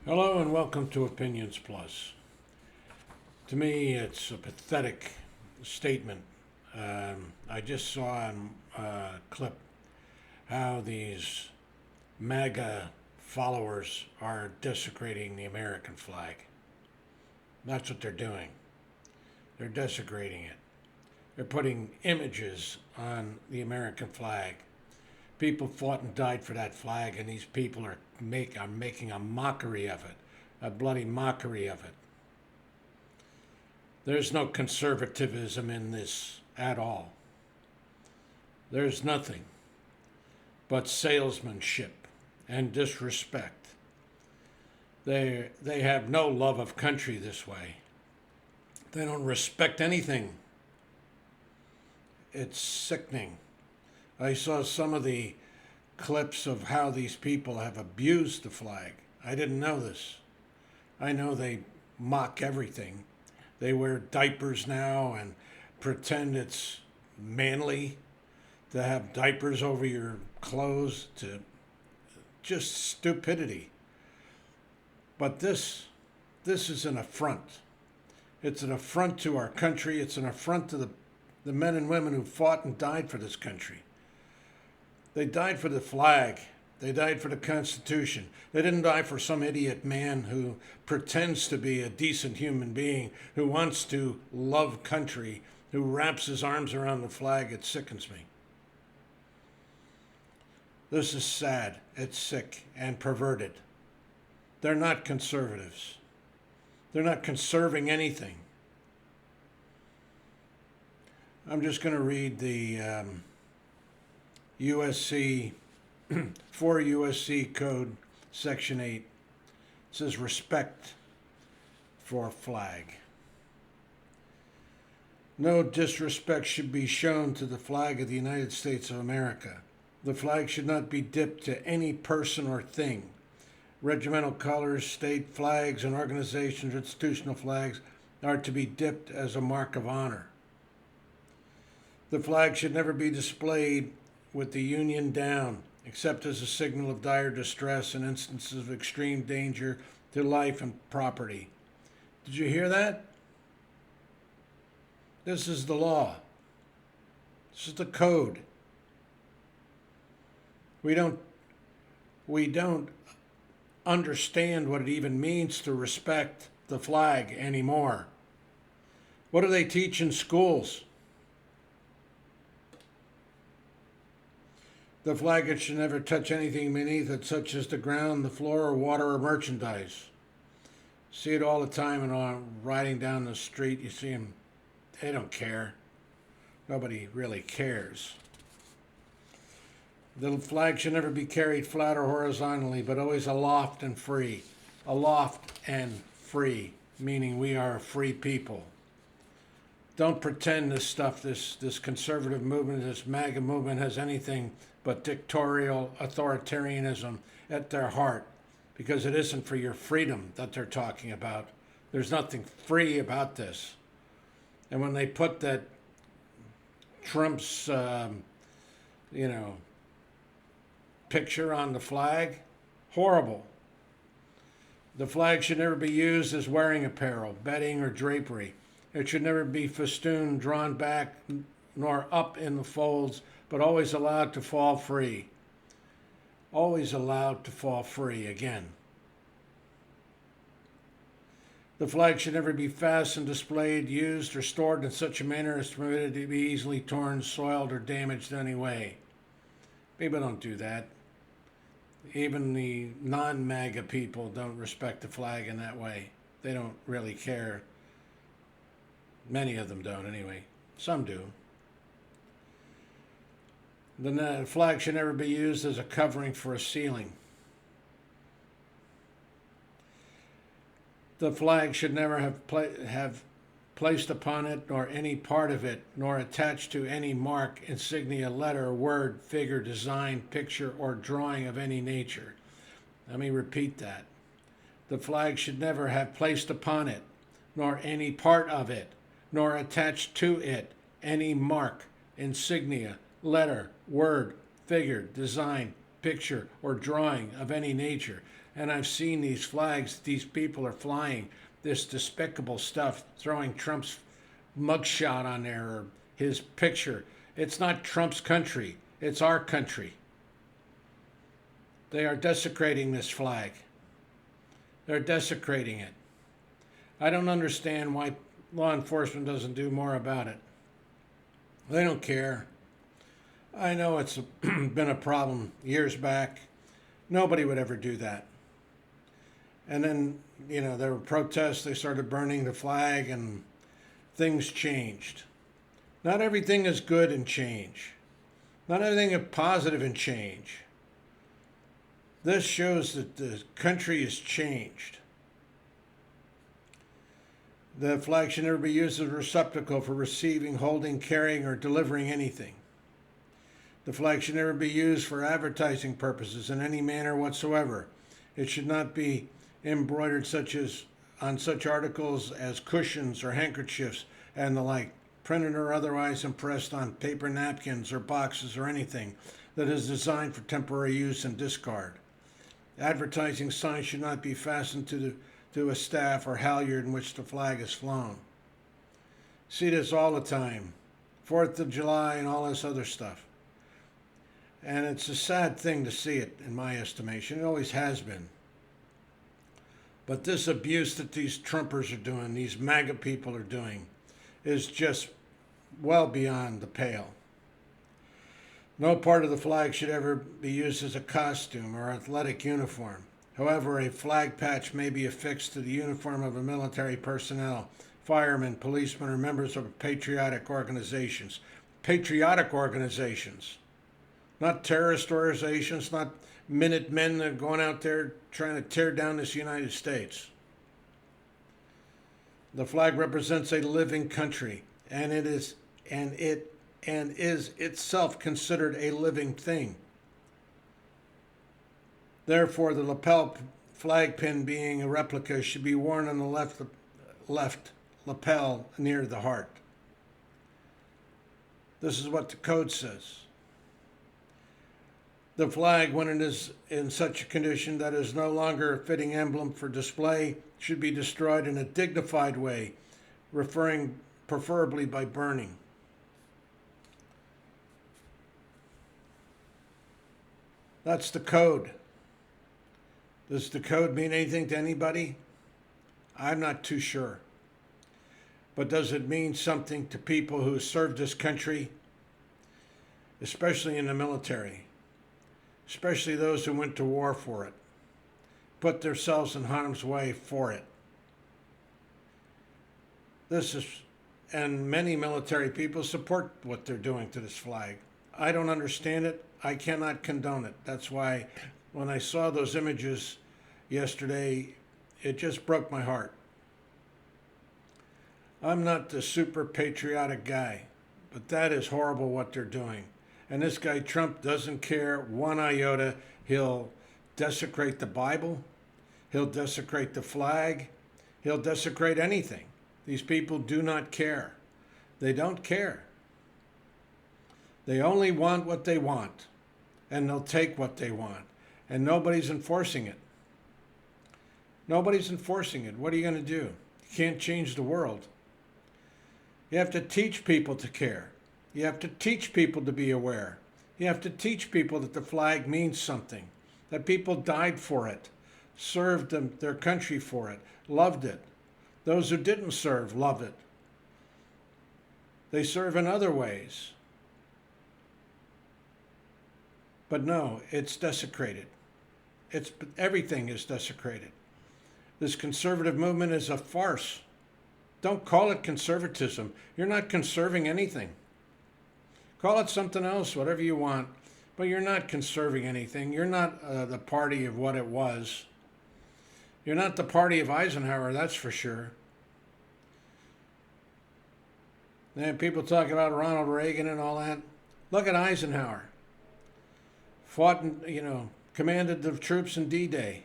Hello and welcome to Opinions Plus. To me, it's a pathetic statement. I just saw in a clip how these MAGA followers are desecrating the American flag. That's what they're doing. They're desecrating it. They're putting images on the American flag. People fought and died for that flag, and these people are making a mockery of it, a bloody mockery of it. There's no conservatism in this at all. There's nothing but salesmanship and disrespect. They have no love of country this way. They don't respect anything. It's sickening. I saw some of the clips of how these people have abused the flag. I didn't know this. I know they mock everything. They wear diapers now and pretend it's manly to have diapers over your clothes, to just stupidity. But this is an affront. It's an affront to our country. It's an affront to the men and women who fought and died for this country. They died for the flag. They died for the Constitution. They didn't die for some idiot man who pretends to be a decent human being, who wants to love country, who wraps his arms around the flag. It sickens me. This is sad. It's sick and perverted. They're not conservatives. They're not conserving anything. I'm just going to read the USC, 4 USC Code, Section 8. It says respect for flag. No disrespect should be shown to the flag of the United States of America. The flag should not be dipped to any person or thing. Regimental colors, state flags, and organizations' institutional flags are to be dipped as a mark of honor. The flag should never be displayed with the Union down, except as a signal of dire distress and instances of extreme danger to life and property. Did you hear that? This is the law. This is the code. We don't understand what it even means to respect the flag anymore. What do they teach in schools? The flag should never touch anything beneath it, such as the ground, the floor, or water, or merchandise. See it all the time and riding down the street. You see them, they don't care. Nobody really cares. The flag should never be carried flat or horizontally, but always aloft and free. Aloft and free, meaning we are a free people. Don't pretend this stuff, this conservative movement, this MAGA movement has anything but dictatorial authoritarianism at their heart, because it isn't for your freedom that they're talking about. There's nothing free about this. And when they put that Trump's, picture on the flag, horrible. The flag should never be used as wearing apparel, bedding, or drapery. It should never be festooned, drawn back, nor up in the folds, but always allowed to fall free. Always allowed to fall free again. The flag should never be fastened, displayed, used, or stored in such a manner as to permit it to be easily torn, soiled, or damaged in any way. People don't do that. Even the non-MAGA people don't respect the flag in that way. They don't really care. Many of them don't anyway. Some do. The flag should never be used as a covering for a ceiling. The flag should never have placed upon it, nor any part of it, nor attached to any mark, insignia, letter, word, figure, design, picture, or drawing of any nature. Let me repeat that. The flag should never have placed upon it, nor any part of it, nor attached to it, any mark, insignia, letter, word, figure, design, picture or drawing of any nature. And I've seen these flags, these people are flying this despicable stuff, throwing Trump's mugshot on there or his picture. It's not Trump's country, it's our country. They are desecrating this flag. They're desecrating it. I don't understand why law enforcement doesn't do more about it. They don't care. I know it's been a problem years back. Nobody would ever do that. And then, there were protests. They started burning the flag and things changed. Not everything is good in change. Not everything is positive in change. This shows that the country has changed. The flag should never be used as a receptacle for receiving, holding, carrying, or delivering anything. The flag should never be used for advertising purposes in any manner whatsoever. It should not be embroidered on such articles as cushions or handkerchiefs and the like, printed or otherwise impressed on paper napkins or boxes or anything that is designed for temporary use and discard. Advertising signs should not be fastened to a staff or halyard in which the flag is flown. See this all the time. 4th of July and all this other stuff. And it's a sad thing to see it, in my estimation. It always has been. But this abuse that these Trumpers are doing, these MAGA people are doing, is just well beyond the pale. No part of the flag should ever be used as a costume or athletic uniform. However, a flag patch may be affixed to the uniform of a military personnel, firemen, policemen, or members of patriotic organizations. Patriotic organizations. Not terrorist organizations, not Minutemen that are going out there trying to tear down this United States. The flag represents a living country, and it is itself considered a living thing. Therefore, the lapel flag pin, being a replica, should be worn on the left lapel near the heart. This is what the code says. The flag, when it is in such a condition that it is no longer a fitting emblem for display, should be destroyed in a dignified way, referring preferably by burning. That's the code. Does the code mean anything to anybody? I'm not too sure. But does it mean something to people who served this country, especially in the military? Especially those who went to war for it, put themselves in harm's way for it. And many military people support what they're doing to this flag. I don't understand it. I cannot condone it. That's why when I saw those images yesterday, it just broke my heart. I'm not the super patriotic guy, but that is horrible what they're doing. And this guy Trump doesn't care one iota. He'll desecrate the Bible. He'll desecrate the flag. He'll desecrate anything. These people do not care. They don't care. They only want what they want, and they'll take what they want. And nobody's enforcing it. Nobody's enforcing it. What are you going to do? You can't change the world. You have to teach people to care. You have to teach people to be aware. You have to teach people that the flag means something, that people died for it, served their country for it, loved it. Those who didn't serve love it. They serve in other ways. But no, it's desecrated. Everything is desecrated. This conservative movement is a farce. Don't call it conservatism. You're not conserving anything. Call it something else, whatever you want, but you're not conserving anything. You're not the party of what it was. You're not the party of Eisenhower, that's for sure. And people talk about Ronald Reagan and all that. Look at Eisenhower. Fought and, commanded the troops in D-Day.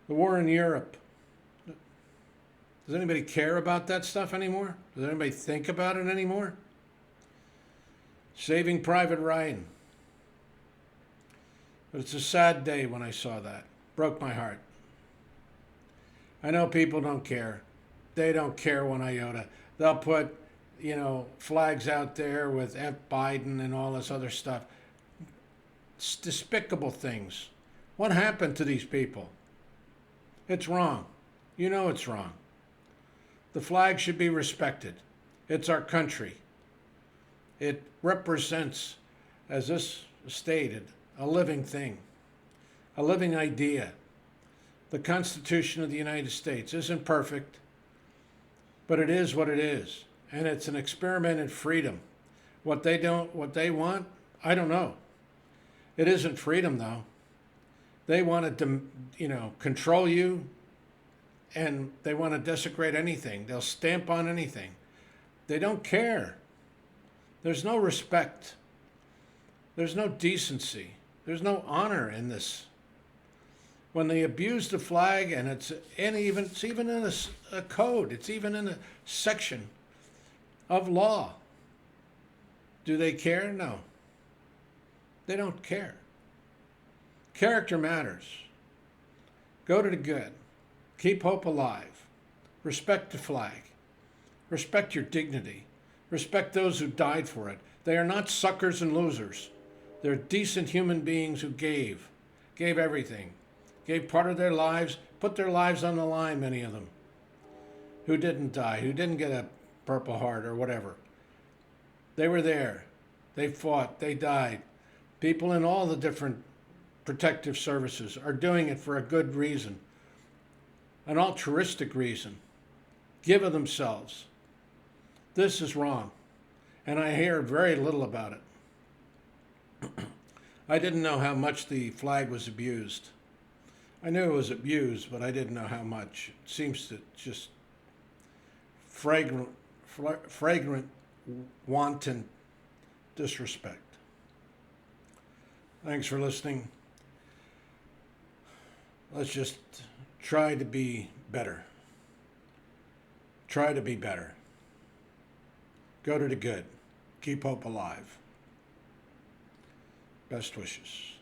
The war in Europe. Does anybody care about that stuff anymore? Does anybody think about it anymore? Saving Private Ryan. But it's a sad day when I saw that. Broke my heart. I know people don't care. They don't care one iota. They'll put, flags out there with F. Biden and all this other stuff. It's despicable things. What happened to these people? It's wrong. You know it's wrong. The flag should be respected. It's our country. It represents, as this stated, a living thing, a living idea. The Constitution of the United States isn't perfect, but it is what it is. And it's an experiment in freedom. What they want, I don't know. It isn't freedom, though. They want to, control you, and they want to desecrate anything. They'll stamp on anything. They don't care. There's no respect. There's no decency. There's no honor in this. When they abuse the flag, and it's even in a code, it's even in a section of law. Do they care? No. They don't care. Character matters. Go to the good. Keep hope alive. Respect the flag. Respect your dignity. Respect those who died for it. They are not suckers and losers. They're decent human beings who gave everything, gave part of their lives, put their lives on the line, many of them, who didn't die, who didn't get a Purple Heart or whatever. They were there. They fought. They died. People in all the different protective services are doing it for a good reason, an altruistic reason, give of themselves. This is wrong, and I hear very little about it. I didn't know how much the flag was abused. I knew it was abused, but I didn't know how much. It seems to just fragrant, wanton disrespect. Thanks for listening. Let's just try to be better. Try to be better. Go to the good. Keep hope alive. Best wishes.